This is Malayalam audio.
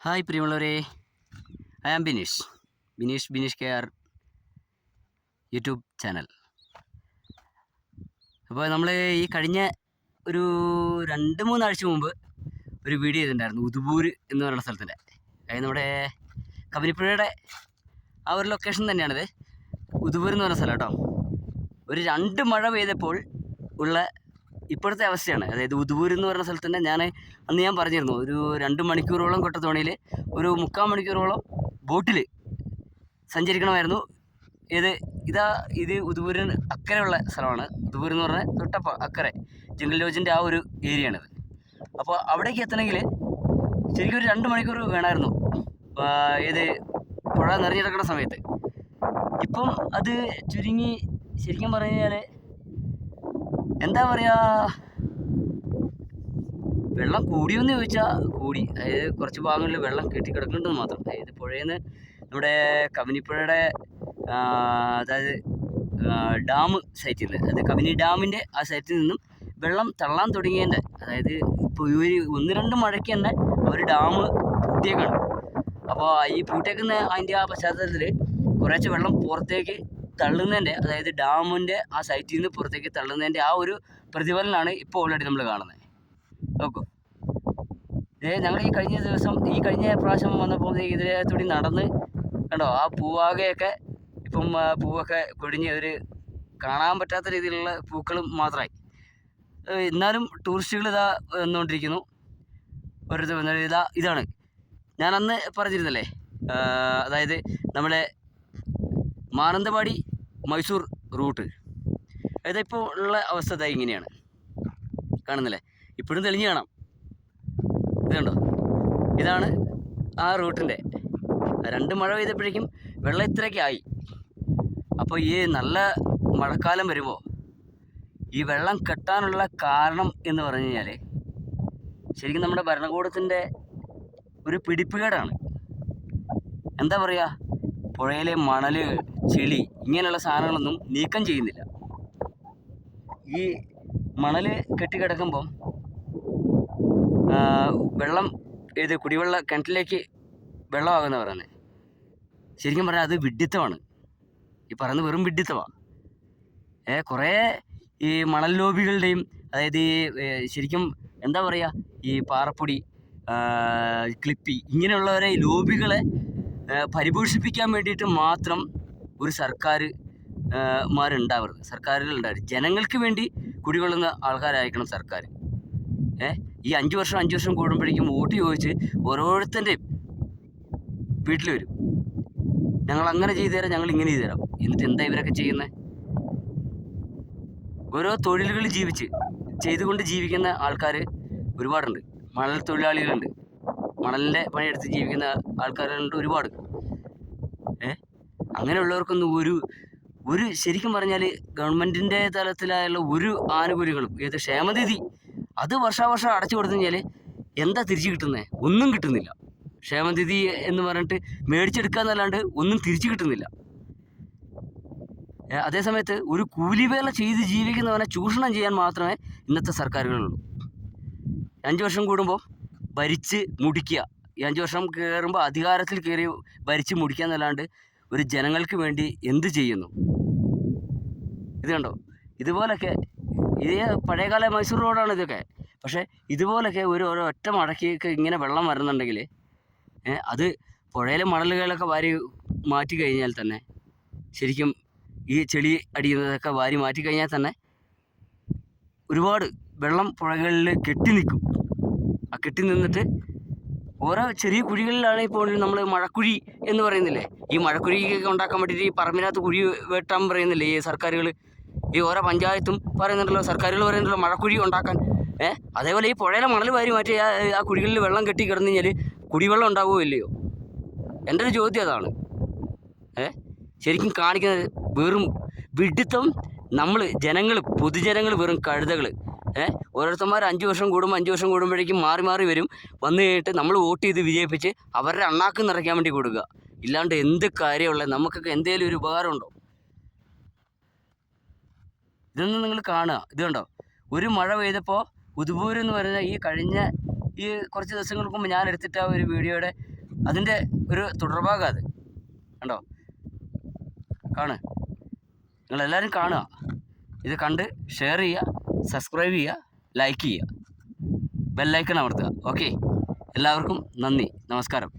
ഹായ് പ്രിയമുള്ളവരെ, I am Bineesh K R YouTube channel. അപ്പോൾ നമ്മൾ ഈ കഴിഞ്ഞ ഒരു 2-3 ആഴ്ച മുമ്പ് ഒരു വീഡിയോ ചെയ്തിട്ടുണ്ടായിരുന്നു. ഉദുപൂർ എന്ന് പറയുന്ന സ്ഥലത്തിൻ്റെ, അതായത് നമ്മുടെ കബനിപ്പുഴയുടെ ആ ഒരു ലൊക്കേഷൻ തന്നെയാണിത്. ഉദുപൂർ എന്ന് പറയുന്ന സ്ഥലം കേട്ടോ. ഒരു 2 മഴ പെയ്തപ്പോൾ ഉള്ള ഇപ്പോഴത്തെ അവസ്ഥയാണ്. അതായത് ഉദുപൂർ എന്ന് പറയുന്ന സ്ഥലത്ത് തന്നെ ഞാൻ പറഞ്ഞിരുന്നു, ഒരു 2 മണിക്കൂറോളം കൊട്ടത്തോണിയിൽ ഒരു 3/4 മണിക്കൂറോളം ബോട്ടിൽ സഞ്ചരിക്കണമായിരുന്നു. ഇത് ഉദുപൂരിന് അക്കരെയുള്ള സ്ഥലമാണ്. ഉദുപൂർ എന്ന് പറഞ്ഞാൽ തൊട്ടപ്പ അക്കരെ ജംഗിൾ ലോഡ്ജിൻ്റെ ആ ഒരു ഏരിയയാണിത്. അപ്പോൾ അവിടേക്ക് എത്തണമെങ്കിൽ ശരിക്കും ഒരു 2 മണിക്കൂർ വേണമായിരുന്നു, പുഴ നിറഞ്ഞിടക്കുന്ന സമയത്ത്. ഇപ്പം അത് ചുരുങ്ങി ശരിക്കും പറഞ്ഞു കഴിഞ്ഞാൽ എന്താ പറയുക, വെള്ളം കൂടിയെന്ന് ചോദിച്ചാൽ കൂടി. അതായത് കുറച്ച് ഭാഗങ്ങളിൽ വെള്ളം കെട്ടിക്കിടക്കുന്നുണ്ടെന്ന് മാത്രം. അതായത് പുഴയിൽ നിന്ന് നമ്മുടെ കബനിപ്പുഴയുടെ അതായത് ഡാം സൈറ്റിൽ നിന്ന്, അത് കബനി ഡാമിൻ്റെ ആ സൈറ്റിൽ നിന്നും വെള്ളം തള്ളാൻ തുടങ്ങിയതിൻ്റെ, അതായത് ഇപ്പോൾ ഒരു 1-2 മഴയ്ക്ക് തന്നെ അവർ ഡാം പൂട്ടിയേക്കാണ്. അപ്പോൾ ഈ പൂട്ടിയേക്കുന്ന അതിൻ്റെ ആ പശ്ചാത്തലത്തിൽ കുറേശ്ശെ വെള്ളം പുറത്തേക്ക് തള്ളുന്നതിൻ്റെ, അതായത് ഡാമിൻ്റെ ആ സൈറ്റിൽ നിന്ന് പുറത്തേക്ക് തള്ളുന്നതിൻ്റെ ആ ഒരു പ്രതിഫലനമാണ് ഇപ്പോൾ ഓൾറെഡി നമ്മൾ കാണുന്നത്. നോക്കൂ, ഞങ്ങൾ ഈ കഴിഞ്ഞ പ്രാവശ്യം വന്നപ്പോൾ ഇതിലെ കൂടി നടന്ന് കണ്ടോ, ആ പൂവാകെയൊക്കെ ഇപ്പം പൂവൊക്കെ കൊഴിഞ്ഞ് ഒരു കാണാൻ പറ്റാത്ത രീതിയിലുള്ള പൂക്കളും മാത്രമായി. എന്നാലും ടൂറിസ്റ്റുകൾ വന്നുകൊണ്ടിരിക്കുന്നു. ഓരോരുത്തർ വന്ന ഇതാണ് ഞാൻ അന്ന് പറഞ്ഞിരുന്നല്ലേ, അതായത് നമ്മളെ മാനന്തവാടി മൈസൂർ റൂട്ട്. അതായത് ഇപ്പോൾ ഉള്ള അവസ്ഥ ഇങ്ങനെയാണ് കാണുന്നില്ലേ, ഇപ്പോഴും തെളിഞ്ഞ് കാണാം. ഇത് കണ്ടോ, ഇതാണ് ആ റൂട്ടിൻ്റെ. 2 മഴ പെയ്തപ്പോഴേക്കും വെള്ളം ഇത്രയൊക്കെ ആയി. അപ്പോൾ ഈ നല്ല മഴക്കാലം വരുമ്പോൾ ഈ വെള്ളം കെട്ടാനുള്ള കാരണം എന്ന് പറഞ്ഞു കഴിഞ്ഞാൽ ശരിക്കും നമ്മുടെ ഭരണകൂടത്തിൻ്റെ ഒരു പിടിപ്പുകേടാണ്. എന്താ പറയുക, പുഴയിലെ മണൽ, ചെളി ഇങ്ങനെയുള്ള സാധനങ്ങളൊന്നും നീക്കം ചെയ്യുന്നില്ല. ഈ മണൽ കെട്ടിക്കിടക്കുമ്പം വെള്ളം കുടിവെള്ള കിണറ്റിലേക്ക് വെള്ളമാകുന്ന പറയുന്നത്. ശരിക്കും പറഞ്ഞാൽ അത് വിഡ്ഢിത്തമാണ്. ഈ പറയുന്നത് വെറും വിഡ്ഢിത്തമാണ്. കുറേ ഈ മണൽ ലോബികളുടെയും, അതായത് ശരിക്കും എന്താ പറയുക, ഈ പാറപ്പൊടി, ക്ലിപ്പി ഇങ്ങനെയുള്ളവരെ ഈ ലോബികളെ പരിപോഷിപ്പിക്കാൻ വേണ്ടിയിട്ട് മാത്രം ഒരു സർക്കാരുകളുണ്ടാവരുത്. ജനങ്ങൾക്ക് വേണ്ടി കുടികൊള്ളുന്ന ആൾക്കാരായിരിക്കണം സർക്കാർ. ഈ 5 വർഷം കൂടുമ്പോഴേക്കും വോട്ട് ചോദിച്ച് ഓരോരുത്തൻ്റെയും വീട്ടിൽ വരും, ഞങ്ങൾ അങ്ങനെ ചെയ്തു തരാം, ഞങ്ങൾ ഇങ്ങനെ ചെയ്തു തരാം. എന്നിട്ട് എന്താ ഇവരൊക്കെ ചെയ്യുന്നത്? ഓരോ തൊഴിലുകൾ ചെയ്തുകൊണ്ട് ജീവിക്കുന്ന ആൾക്കാർ ഒരുപാടുണ്ട്. മണൽ തൊഴിലാളികളുണ്ട്, മണലിൻ്റെ പണിയെടുത്ത് ജീവിക്കുന്ന ആൾക്കാരുണ്ട് ഒരുപാട്. അങ്ങനെയുള്ളവർക്കൊന്നും ഒരു ശരിക്കും പറഞ്ഞാൽ ഗവൺമെൻറ്റിൻ്റെ തലത്തിലായുള്ള ഒരു ആനുകൂല്യങ്ങളും, ക്ഷേമനിധി അത് വർഷാവർഷം അടച്ചു കൊടുത്തു കഴിഞ്ഞാൽ എന്താ തിരിച്ചു കിട്ടുന്നത്? ഒന്നും കിട്ടുന്നില്ല. ക്ഷേമനിധി എന്ന് പറഞ്ഞിട്ട് മേടിച്ചെടുക്കുക എന്നല്ലാണ്ട് ഒന്നും തിരിച്ചു കിട്ടുന്നില്ല. അതേസമയത്ത് ഒരു കൂലിവേല ചെയ്ത് ജീവിക്കുന്നവനെ ചൂഷണം ചെയ്യാൻ മാത്രമേ ഇന്നത്തെ സർക്കാരുകളുള്ളൂ. 5 വർഷം കൂടുമ്പോൾ ഭരിച്ച് മുടിക്കുക, ഈ 5 വർഷം കയറുമ്പോൾ അധികാരത്തിൽ കയറി ഭരിച്ച് മുടിക്കുക എന്നല്ലാണ്ട് ഒരു ജനങ്ങൾക്ക് വേണ്ടി എന്ത് ചെയ്യുന്നു? ഇത് കണ്ടോ, ഇതുപോലൊക്കെ ഇത് പഴയകാല മൈസൂർ റോഡാണ് ഇതൊക്കെ. പക്ഷേ ഇതുപോലൊക്കെ ഒരു ഒറ്റ മഴയ്ക്ക് ഇങ്ങനെ വെള്ളം വരുന്നുണ്ടെങ്കിൽ അത് പുഴയിലെ മണലുകളൊക്കെ വാരി മാറ്റി കഴിഞ്ഞാൽ തന്നെ, ശരിക്കും ഈ ചെളി അടിക്കുന്നതൊക്കെ വാരി മാറ്റി കഴിഞ്ഞാൽ തന്നെ ഒരുപാട് വെള്ളം പുഴകളിൽ കെട്ടി നിൽക്കും. ആ കെട്ടി നിന്നിട്ട് ഓരോ ചെറിയ കുഴികളിലാണ് ഇപ്പോൾ നമ്മൾ മഴക്കുഴി എന്ന് പറയുന്നില്ലേ, ഈ മഴക്കുഴിയൊക്കെ ഉണ്ടാക്കാൻ വേണ്ടിയിട്ട് ഈ പറമ്പിനകത്ത് കുഴി വെട്ടാൻ പറയുന്നില്ലേ ഈ സർക്കാരുകൾ. ഈ ഓരോ പഞ്ചായത്തും പറയുന്നുണ്ടല്ലോ, സർക്കാരുകൾ പറയുന്നുണ്ടല്ലോ മഴക്കുഴി ഉണ്ടാക്കാൻ. അതേപോലെ ഈ പുഴയിലെ മണൽ വാരി മാറ്റി ആ കുഴികളിൽ വെള്ളം കെട്ടി കിടന്നു കഴിഞ്ഞാൽ കുടിവെള്ളം ഉണ്ടാവുമോ ഇല്ലയോ? എൻ്റെ ഒരു ചോദ്യം അതാണ്. ശരിക്കും കാണിക്കുന്നത് വെറും വിഡ്ഢിത്തം. പൊതുജനങ്ങൾ വെറും കഴുതകൾ. ഓരോരുത്തന്മാർ 5 വർഷം കൂടുമ്പോഴേക്കും മാറി വരും. വന്നു കഴിഞ്ഞിട്ട് നമ്മൾ വോട്ട് ചെയ്ത് വിജയിപ്പിച്ച് അവരുടെ അണ്ണാക്ക് നിറയ്ക്കാൻ വേണ്ടി കൊടുക്കുക. ഇല്ലാണ്ട് എന്ത് കാര്യമുള്ളത്? നമുക്കൊക്കെ എന്തെങ്കിലും ഒരു ഉപകാരമുണ്ടോ? ഇതൊന്നും നിങ്ങൾ കാണുക. ഇത് കണ്ടോ, ഒരു മഴ പെയ്തപ്പോൾ ഉദുപൂർ എന്ന് പറയുന്ന ഈ കുറച്ച് ദിവസങ്ങൾക്ക് മുമ്പ് ഞാൻ എടുത്തിട്ട ഒരു വീഡിയോയുടെ അതിൻ്റെ ഒരു തുടർഭാഗം അത് കണ്ടോ, നിങ്ങളെല്ലാവരും കാണുക. ഇത് കണ്ട് ഷെയർ ചെയ്യുക, സബ്സ്ക്രൈബ് ചെയ്യുക, ലൈക്ക് ചെയ്യുക, ബെല്ലൈക്കൺ അമർത്തുക. ഓക്കെ, എല്ലാവർക്കും നന്ദി, നമസ്കാരം.